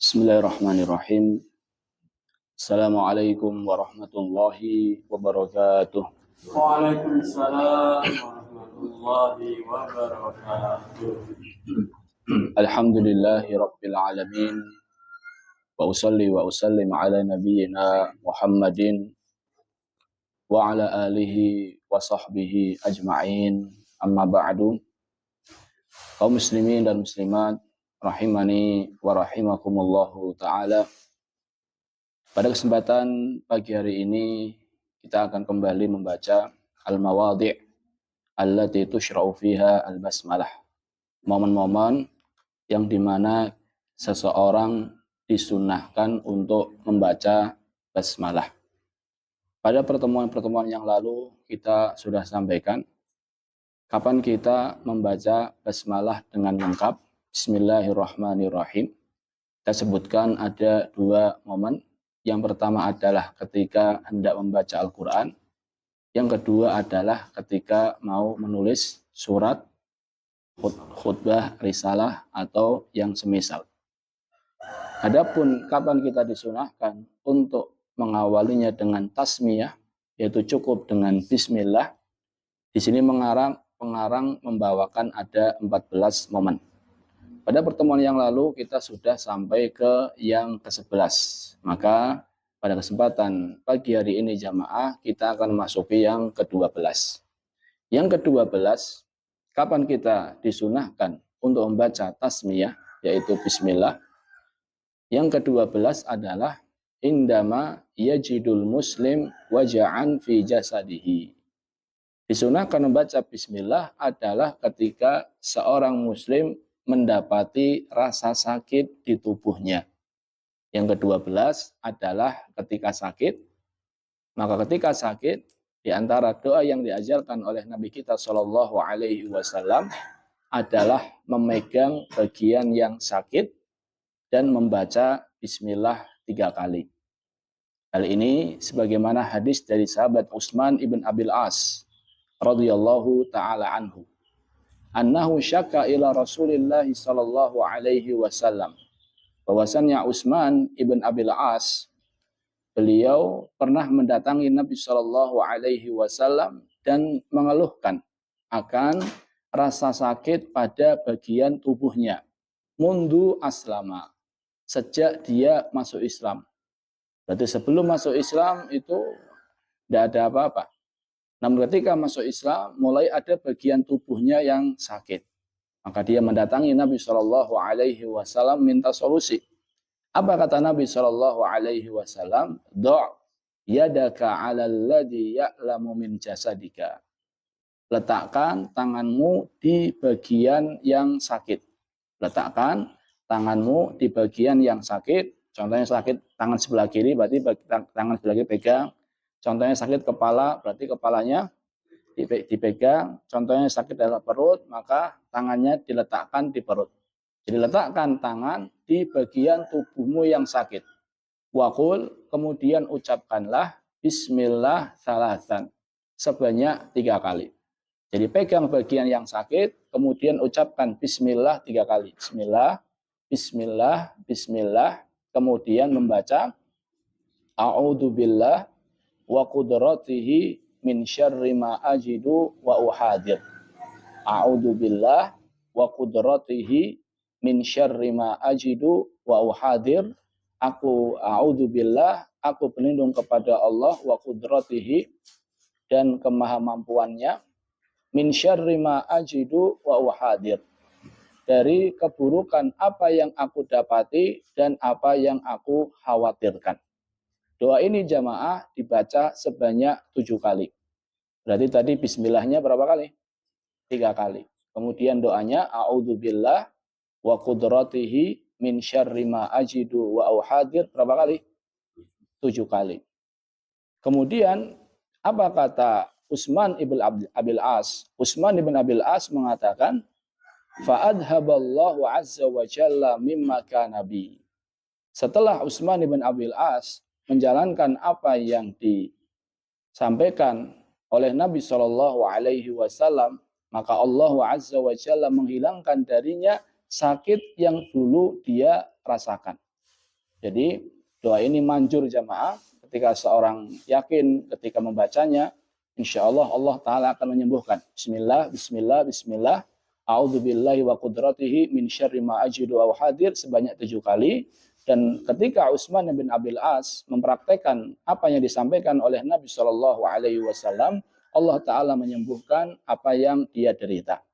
Bismillahirrahmanirrahim. Assalamualaikum warahmatullahi wabarakatuh. Waalaikumsalam warahmatullahi wabarakatuh. Alhamdulillahi rabbil alamin. Wa usalli wa usallim ala nabiyyina Muhammadin wa ala alihi wa sahbihi ajma'in. Amma ba'du. Kaum muslimin dan muslimat rahimani wa rahimakumullahu ta'ala. Pada kesempatan pagi hari ini kita akan kembali membaca al-mawadhi' allati tushra'u fiha al-basmalah. Momen-momen yang dimana seseorang disunahkan untuk membaca basmalah. Pada pertemuan-pertemuan yang lalu kita sudah sampaikan kapan kita membaca basmalah dengan lengkap. Bismillahirrahmanirrahim. Kita sebutkan ada dua momen. Yang pertama adalah ketika hendak membaca Al-Quran. Yang kedua adalah ketika mau menulis surat, khutbah, risalah, atau yang semisal. Adapun kapan kita disunahkan untuk mengawalinya dengan tasmiyah, yaitu cukup dengan bismillah. Di sini pengarang membawakan ada 14 momen. Pada pertemuan yang lalu kita sudah sampai ke yang ke-11. Maka pada kesempatan pagi hari ini jamaah kita akan memasuki yang ke-12. Yang ke-12, kapan kita disunahkan untuk membaca tasmiyah, yaitu bismillah. Yang ke-12 adalah indama yajidul muslim waja'an fi jasadihi. Disunahkan membaca bismillah adalah ketika seorang muslim mendapati rasa sakit di tubuhnya. Yang ke-12 adalah ketika sakit. Maka ketika sakit, di antara doa yang diajarkan oleh Nabi kita Shallallahu Alaihi Wasallam adalah memegang bagian yang sakit dan membaca bismillah 3 kali. Hal ini sebagaimana hadis dari sahabat Utsman ibn Abil As radhiyallahu taala anhu. Annahu syaka ila Rasulillah sallallahu alaihi wasallam. Bahwasannya Utsman ibn Abil As, beliau pernah mendatangi Nabi sallallahu alaihi wasallam dan mengeluhkan akan rasa sakit pada bagian tubuhnya. Mundu aslama, sejak dia masuk Islam. Berarti sebelum masuk Islam itu tidak ada apa-apa. Namun ketika masuk Islam, mulai ada bagian tubuhnya yang sakit. Maka dia mendatangi Nabi Shallallahu Alaihi Wasallam minta solusi. Apa kata Nabi Shallallahu Alaihi Wasallam? Do' yadaka 'alal ladzi ya'lamu min jasadika. Letakkan tanganmu di bagian yang sakit. Letakkan tanganmu di bagian yang sakit. Contohnya sakit tangan sebelah kiri, berarti tangan sebelah kiri pegang. Contohnya sakit kepala, berarti kepalanya dipegang. Contohnya sakit dalam perut, maka tangannya diletakkan di perut. Jadi letakkan tangan di bagian tubuhmu yang sakit. Waqul, kemudian ucapkanlah bismillah salasan, sebanyak 3 kali. Jadi pegang bagian yang sakit, kemudian ucapkan bismillah 3 kali. Bismillah, bismillah, bismillah. Kemudian membaca a'udzubillah wa qudratihi min syarri ma ajidu wa uhadir. A'udzubillah wa qudratihi min syarri ma ajidu wa uhadir. Aku a'udzubillah, aku berlindung kepada Allah wa qudratihi, dan kemahamampuannya, min syarri ma ajidu wa uhadir, dari keburukan apa yang aku dapati dan apa yang aku khawatirkan. Doa ini jamaah dibaca sebanyak 7 kali. Berarti tadi bismillahnya berapa kali? 3 kali. Kemudian doanya a'udzubillah wa qudratihi min syarri ma ajidu wa uhadir berapa kali? 7 kali. Kemudian apa kata Utsman ibn Abil As? Utsman ibn Abil As mengatakan, fa'adhaballahu azza wa jalla mimma kana bi. Setelah Utsman ibn Abil As menjalankan apa yang disampaikan oleh Nabi Shallallahu Alaihi Wasallam, maka Allah Azza wa Jalla menghilangkan darinya sakit yang dulu dia rasakan. Jadi doa ini manjur jamaah ketika seorang yakin ketika membacanya, insya Allah Allah Ta'ala akan menyembuhkan. Bismillah, Bismillah, Bismillah. A'udzubillahi wa qudratihi min syarri ma ajidu aw hadir sebanyak 7 kali. Dan ketika Utsman bin Abil As mempraktekkan apa yang disampaikan oleh Nabi Shallallahu Alaihi Wasallam, Allah Ta'ala menyembuhkan apa yang dia derita.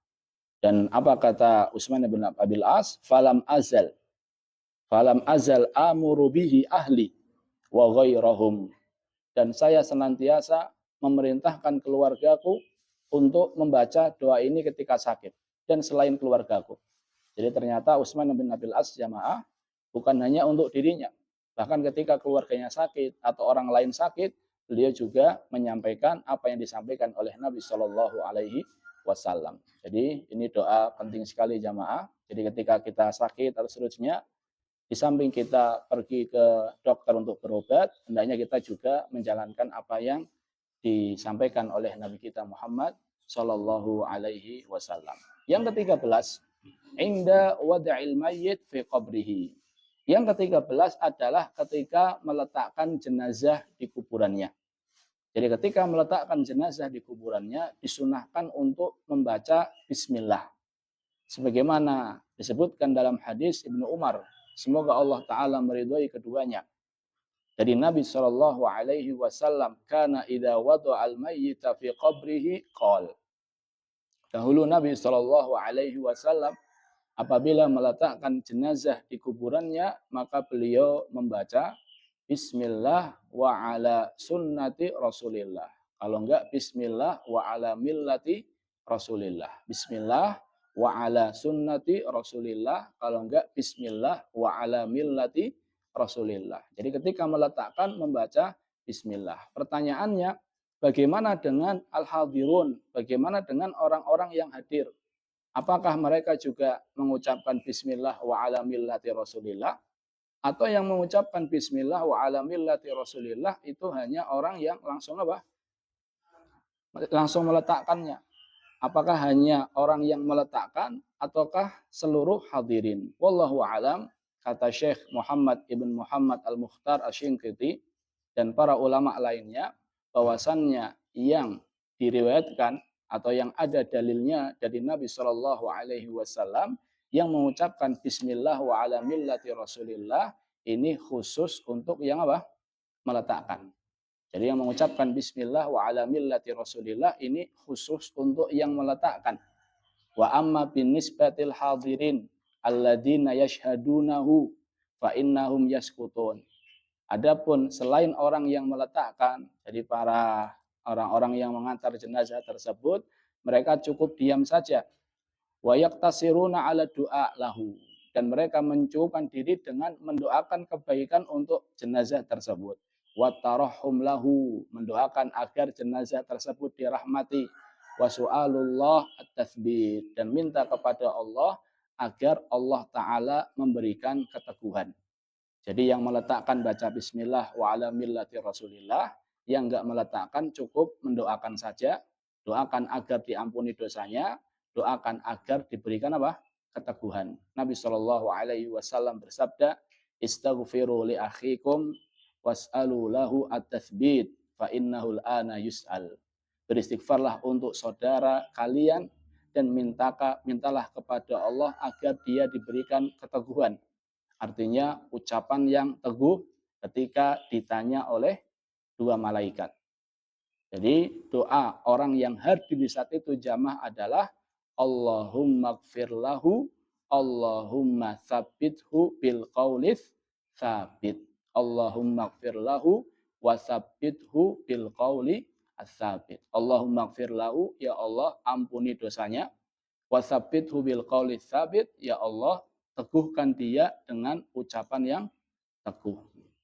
Dan apa kata Utsman bin Abil As? Falam azal amuru bihi ahli wa ghairahum. Dan saya senantiasa memerintahkan keluargaku untuk membaca doa ini ketika sakit dan selain keluargaku. Jadi ternyata Utsman bin Abil As jamaah bukan hanya untuk dirinya. Bahkan ketika keluarganya sakit atau orang lain sakit, beliau juga menyampaikan apa yang disampaikan oleh Nabi Shallallahu Alaihi Wasallam. Jadi ini doa penting sekali jamaah. Jadi ketika kita sakit atau seterusnya, di samping kita pergi ke dokter untuk berobat, hendaknya kita juga menjalankan apa yang disampaikan oleh Nabi kita Muhammad Shallallahu Alaihi Wasallam. Yang ke-13, inda wada'il mayyit fi qabrihi. Yang ke-13 adalah ketika meletakkan jenazah di kuburannya. Jadi ketika meletakkan jenazah di kuburannya, disunahkan untuk membaca Bismillah. Sebagaimana disebutkan dalam hadis Ibnu Umar, semoga Allah Ta'ala meridhai keduanya. Dari Nabi Shallallahu Alaihi Wasallam, kana idza wada'al mayyita fi qabrihi qal. Dahulu Nabi Shallallahu Alaihi Wasallam apabila meletakkan jenazah di kuburannya, maka beliau membaca Bismillah wa ala sunnati Rasulillah. Kalau enggak Bismillah wa ala millati Rasulillah. Bismillah wa ala sunnati Rasulillah. Kalau enggak Bismillah wa ala millati Rasulillah. Jadi ketika meletakkan membaca Bismillah. Pertanyaannya, bagaimana dengan al-hadirun? Bagaimana dengan orang-orang yang hadir? Apakah mereka juga mengucapkan Bismillah wa ala millati Rasulillah? Atau yang mengucapkan Bismillah wa ala millati Rasulillah itu hanya orang yang langsung apa? Langsung meletakkannya. Apakah hanya orang yang meletakkan ataukah seluruh hadirin? Wallahu alam, kata Syekh Muhammad ibn Muhammad al-Mukhtar Asy-Shinqiti dan para ulama lainnya, bahwasannya yang diriwayatkan atau yang ada dalilnya dari Nabi Shallallahu Alaihi Wasallam yang mengucapkan Bismillah wa ala millati Rasulillah ini khusus untuk yang apa? Meletakkan. Jadi yang mengucapkan Bismillah wa ala millati Rasulillah ini khusus untuk yang meletakkan. Wa amma bin nisbatil hadirin alladzina yashhadunahu fa innahum yaskutun. Adapun selain orang yang meletakkan, jadi para orang-orang yang mengantar jenazah tersebut, mereka cukup diam saja. Wa yaktasiruna ala du'a lahu. Dan mereka mencukupkan diri dengan mendoakan kebaikan untuk jenazah tersebut. Wa tarahhum lahu. Mendoakan agar jenazah tersebut dirahmati. Wa su'alullah at-tathbit. Dan minta kepada Allah agar Allah Ta'ala memberikan keteguhan. Jadi yang meletakkan baca Bismillah wa ala millati Rasulillah, yang enggak meletakkan cukup mendoakan saja, doakan agar diampuni dosanya, doakan agar diberikan apa? Keteguhan. Nabi Shallallahu Alaihi Wasallam bersabda, istaghfiru li akhikum was'alu lahu at-tathbit fa innahu al-ana yus'al. Beristighfarlah untuk saudara kalian dan mintalah kepada Allah agar dia diberikan keteguhan. Artinya ucapan yang teguh ketika ditanya oleh dua malaikat. Jadi doa orang yang hadir di saat itu jamaah adalah Allahumma gfir lahu, Allahumma tsabbithu bil qaulis tsabit. Allahumma gfir lahu wa tsabbithu bil qauli ats-tsabit. Allahumma gfir lahu, ya Allah ampuni dosanya. Wa tsabbithu bil qauli tsabit, ya Allah teguhkan dia dengan ucapan yang teguh.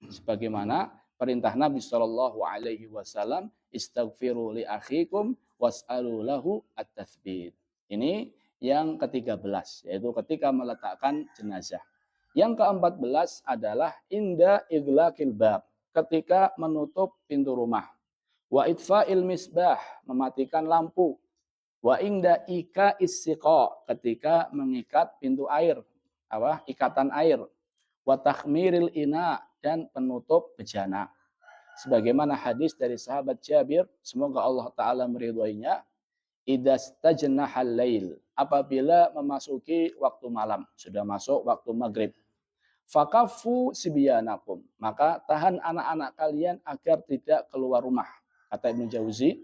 Sebagaimana perintah Nabi Shallallahu Alaihi Wasallam, istaghfiru li akhikum was'alu lahu at-tathbit. Ini yang ke-13, yaitu ketika meletakkan jenazah. Yang ke-14 adalah inda iglaqil bab, ketika menutup pintu rumah. Wa itfa'il misbah, mematikan lampu. Wa inda ika issiqa, ketika mengikat pintu air. Ikatan air. wa takhmiril ina, dan penutup bejana. Sebagaimana hadis dari sahabat Jabir, semoga Allah Ta'ala meridhoinya, idza stajnahal lail, apabila memasuki waktu malam, sudah masuk waktu maghrib, fakaffu sibyanakum, maka tahan anak-anak kalian agar tidak keluar rumah. Kata Ibnu Jauzi,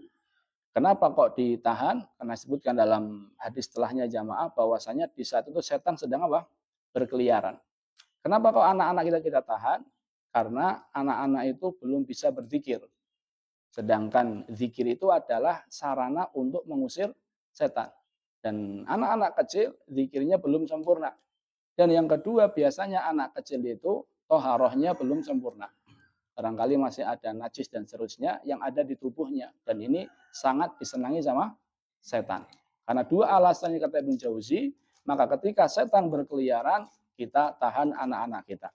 kenapa kok ditahan? Karena disebutkan dalam hadis setelahnya jamaah bahwasanya di saat itu setan sedang apa? Berkeliaran. Kenapa kok anak-anak kita tahan? Karena anak-anak itu belum bisa berzikir. Sedangkan zikir itu adalah sarana untuk mengusir setan. Dan anak-anak kecil zikirnya belum sempurna. Dan yang kedua, biasanya anak kecil itu toharohnya belum sempurna. Barangkali masih ada najis dan seterusnya yang ada di tubuhnya. Dan ini sangat disenangi sama setan. Karena dua alasan yang kata Ibnu Jauzi, maka ketika setan berkeliaran, kita tahan anak-anak kita.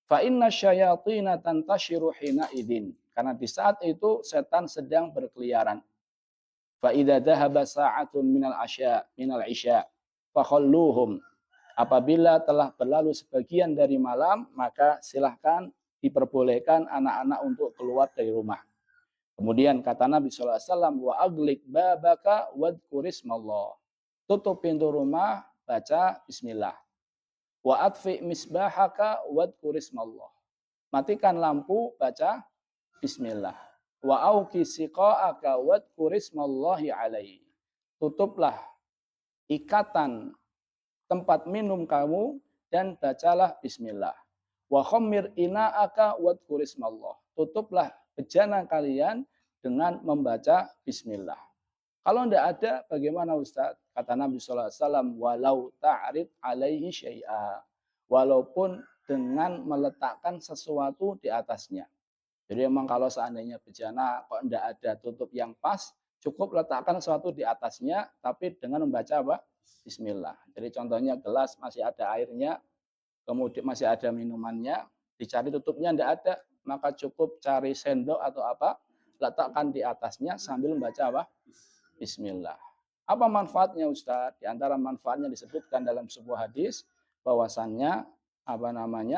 Fa inna syayatina tantashiru hina idin. Karena di saat itu setan sedang berkeliaran. Fa idza dhahaba sa'atun minal isya fa khalluhum. Apabila telah berlalu sebagian dari malam, maka silahkan diperbolehkan anak-anak untuk keluar dari rumah. Kemudian kata Nabi SAW, wa aglik babaka wadkurismallah. Tutup pintu rumah, baca bismillah. Wa atfi misbahaka wadkurismallah. Matikan lampu, baca bismillah. Wa auki siqa'aka wadkurismallahi alaihi. Tutuplah ikatan tempat minum kamu dan bacalah bismillah. Wa khammir ina'aka wadkurismallah. Tutuplah bejana kalian dengan membaca bismillah. Kalau tidak ada, bagaimana Ustaz? Kata Nabi SAW, walau ta'rid alaihi syai'a. Walaupun dengan meletakkan sesuatu di atasnya. Jadi memang kalau seandainya bejana kok tidak ada tutup yang pas, cukup letakkan sesuatu di atasnya, tapi dengan membaca apa? Bismillah. Jadi contohnya gelas masih ada airnya, kemudian masih ada minumannya, dicari tutupnya tidak ada, maka cukup cari sendok atau apa, letakkan di atasnya sambil membaca apa? Bismillah. Apa manfaatnya Ustaz? Di antara manfaatnya disebutkan dalam sebuah hadis bahwasannya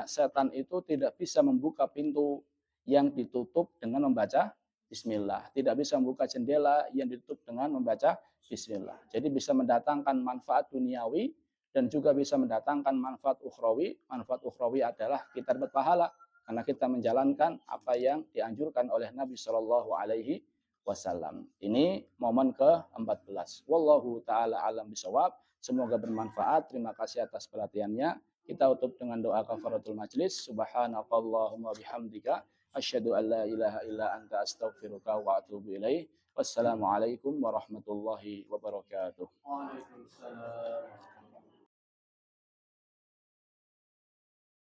setan itu tidak bisa membuka pintu yang ditutup dengan membaca bismillah. Tidak bisa membuka jendela yang ditutup dengan membaca bismillah. Jadi bisa mendatangkan manfaat duniawi dan juga bisa mendatangkan manfaat ukhrawi. Manfaat ukhrawi adalah kita dapat pahala karena kita menjalankan apa yang dianjurkan oleh Nabi Shallallahu Alaihi Wasallam. Ini momen ke-14. Wallahu taala alam bisawab. Semoga bermanfaat. Terima kasih atas perhatiannya. Kita tutup dengan doa kafaratul majlis. Subhanakallahumma bihamdika asyhadu an la ilaha illa anta astaghfiruka wa atubu ilaih. Wassalamualaikum warahmatullahi wabarakatuh. Waalaikumsalam.